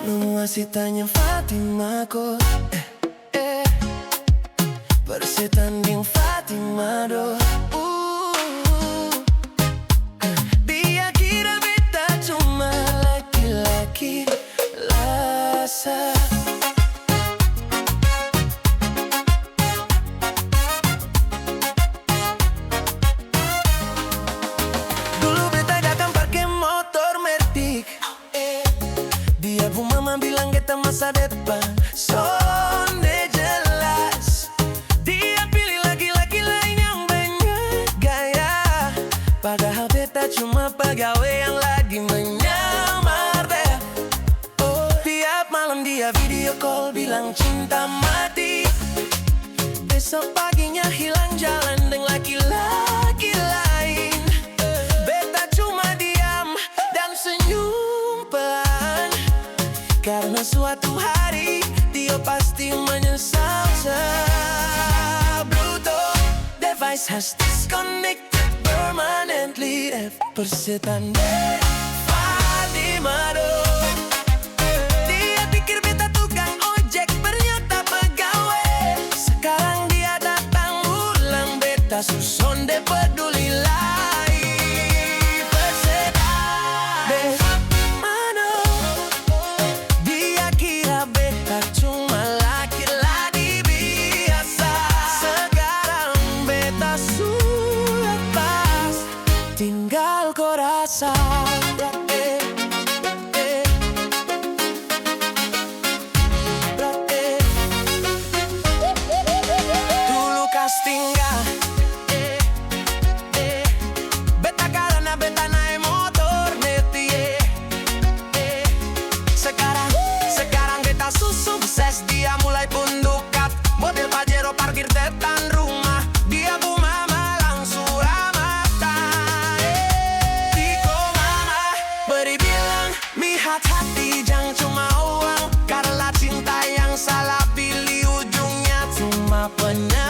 Lu masih tanya Fatima kok persetanding Fatima do. Dia kira beta cuma laki-laki lasa. Dulu beta datang pakai motor Matic. Dia bu mama bilang kita masa depan sonde jelas. Dia pilih laki-laki lain yang banyak gaya, padahal beta cuma pegawai yang lagi menyamar deh. Oh, tiap malam dia video call bilang cinta mati. Besok paginya hilang jalan dengan laki-laki lain. Beta cuma diam dan senyum pelan, karena suatu hari dia pasti menyesal. Bruto, device has disconnected permanently. Persetan Fatima do. Dia pikir beta tukang ojek, ternyata pegawai. Sekarang dia datang ulang, beta susun de peduli lagi. Persetan Fatima, dia kira beta cuma laki-laki biasa. Sekarang beta sudah pas, tinggal kau rasa. Dulu castingga, beta karena beta naik motor Matic. Sekarang beta sukses, dia mulai pun dekat. Mobil Pajero parkir depan rumah, dia bu mama langsung ramah. Tiko mama beri bilang, lihat hati jangan cuma uang, karena cinta yang salah pilih ujungnya cuma penyakit.